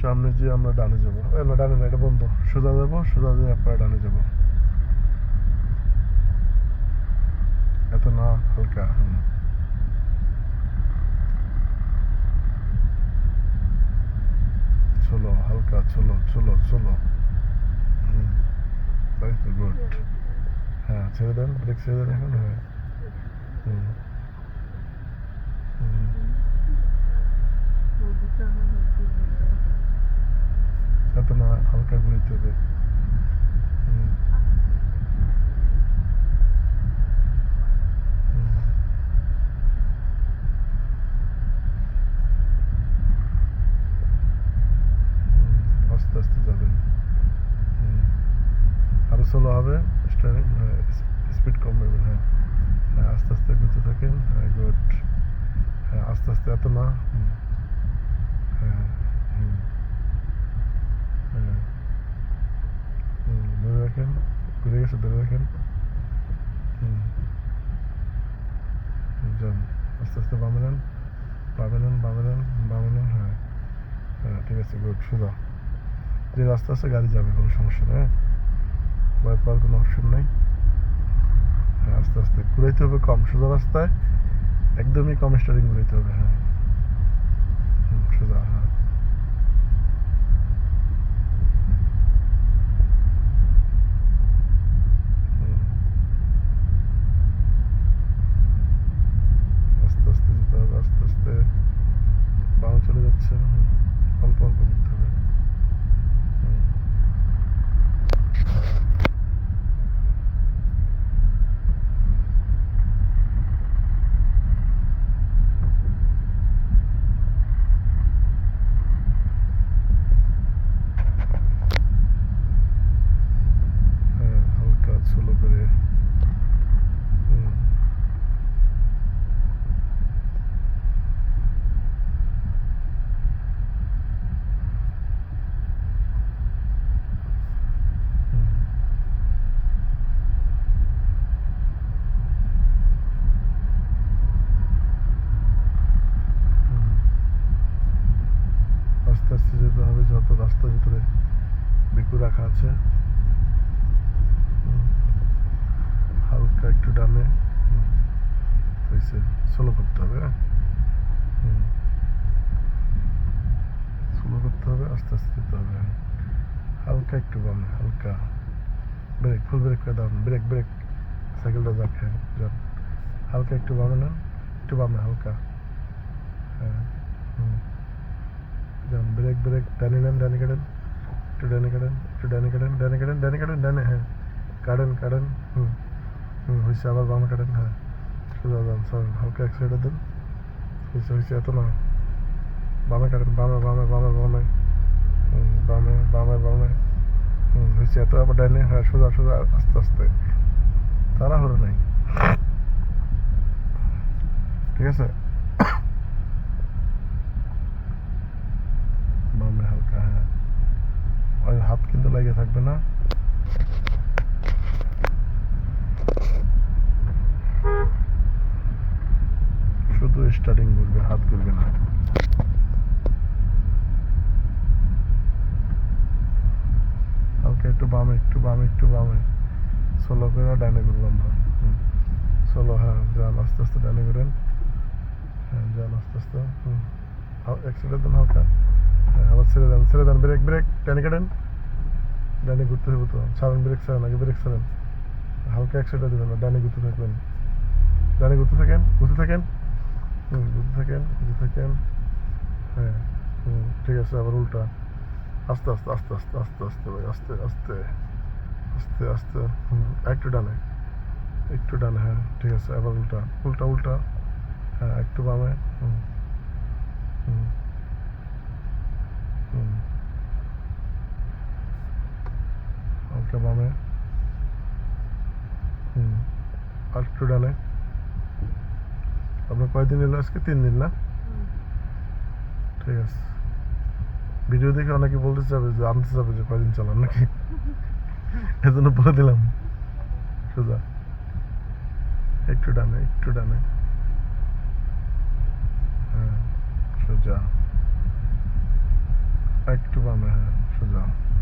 সামনে যে আমরা ডানে যাবো, না ডানে না, এটা বন্ধ, সোজা যাবো, সোজা দিয়ে আপনারা ডানে যাবো। এত না, হালকা। চলো হালকা, চলো চলো চলো। তাই তো, গুড। হ্যাঁ, ছেড়ে দেন, ব্রেক ছেড়ে দেন এখন। হ্যাঁ, হুম, হুম। এত না, হালকা ঘুরাইতে হবে। হুম, হুম, হুম। আস্তে আস্তে যাবেন। হুম। আরো স্লো হবে, স্টারিং, হ্যাঁ, স্পিড কম নেবেন। হ্যাঁ, হ্যাঁ, আস্তে আস্তে ঘুরতে থাকেন। হ্যাঁ, গুড। হ্যাঁ, আস্তে আস্তে, এত না। হুম, হ্যাঁ, হুম, হ্যাঁ, হুম, ধরে রাখেন। ঘুরে গেছে, ধরে রাখেন। হুম, যান। আস্তে আস্তে বামে নেন, বামে নেন, বামে নেন, বামে নেন। হ্যাঁ, হ্যাঁ, ঠিক আছে, গুড। সোজা যে রাস্তা আছে গাড়ি যাবে, কোনো সমস্যা নেই। হ্যাঁ, ভয় পাওয়ার কোনো অপশন নেই। হ্যাঁ, আস্তে আস্তে ঘুরাইতে হবে কম, সোজা রাস্তায় একদমই কম স্টারিং ঘুরাইতে হবে। হ্যাঁ, হুম, সোজা। হ্যাঁ, হুম, আস্তে আস্তে যেতে হবে, আস্তে আস্তে। বামে চলে যাচ্ছে। হুম, অল্প অল্প ঘুরতে হবে। হুম, হ্যাঁ, হালকা স্লো করে। হুম, হুম, হুম। আস্তে আস্তে যেতে হবে, যত রাস্তার ভিতরে বেকু রাখা আছে। হুম, হালকা একটু ডানে। হুম, হয়েছে। স্লো করতে হবে। হ্যাঁ, হুম, স্লো করতে হবে, আস্তে আস্তে যেতে হবে। হ্যাঁ, হালকা একটু বামে, হালকা। ব্রেক, ফুল ব্রেক করে দাও, ব্রেক ব্রেক। সাইকেলটা যাক। হ্যাঁ, যান। হালকা একটু বামে নেন, একটু বামে, হালকা। হ্যাঁ, হুম, যান। ব্রেক ব্রেক, ডানে নেন, ডানে কাটেন, একটু ডানে কাটেন, একটু ডানে কাটেন, ডানে কাটেন, ডানে কাটেন, ডানে। হ্যাঁ, কাটেন কাটেন। হুম, হুম, হয়েছে, আবার বামে কাটেন। হ্যাঁ, সোজা যান, সরেন, হালকা এক সাইডে দেন। হয়েছে হয়েছে, এত না। বামে কাটেন, বামে বামে বামে বামে। হুম, বামে বামে বামে। হুম, হয়েছে, এত আবার ডানে। হ্যাঁ, সোজা সোজা, আস্তে আস্তে, তাড়াহুড়ো নাই। ঠিক আছে। বামে হালকা। হ্যাঁ, ওই হাত কিন্তু লাগিয়ে থাকবে না। শুধু স্টার্টিং ঘুরবে, হাত ঘুরবে না। হালকা একটু বামে, একটু বামে, একটু বামে। সোলো করে ডানে ঘুরবো আমরা। হুম, সোলো। হ্যাঁ, যান, আস্তে আস্তে ডানে ঘুরেন। হ্যাঁ, যান, আস্তে আস্তে। হুম, অ্যাক্সিডেন্ট দেন হালকা। হ্যাঁ, আবার ছেড়ে দেন, ছেড়ে দেন, ব্রেক ব্রেক, ডানে কাটেন। ডানে ঘুরতে হবে তো, ছাড়েন, ব্রেক ছাড়েন, আগে ব্রেক ছাড়েন। হালকা অ্যাক্সিডেন্ট দেবেন না, ডানে ঘুরতে থাকবেন। ডানে ঘুরতে থাকেন, ঘুরতে থাকেন। হুম, ঘুরতে থাকেন, ঘুরতে থাকেন। হ্যাঁ, হুম, ঠিক আছে, আবার উল্টা। আস্তে আস্তে আস্তে আস্তে আস্তে আস্তে ভাই, আস্তে আস্তে আস্তে আস্তে। হুম, একটু ডানে, একটু ডানে। হ্যাঁ, ঠিক আছে, আবার উল্টা, উল্টা উল্টা। হ্যাঁ, একটু বামে। হুম, হুম, হুম, হালকা বামে। হুম, আর একটু ডানে। আপনার কয়দিন এলো আজকে? 3 দিন না? ঠিক আছে। ভিডিও দেখে অনেকে বলতে চাবে, যে আনতে চাবে যে কয়দিন চালান নাকি, এজন্য বলে দিলাম। সোজা, একটু ডানে, একটু ডানে। হ্যাঁ, সোজা। একটু বামে, হ্যাঁ সোজা।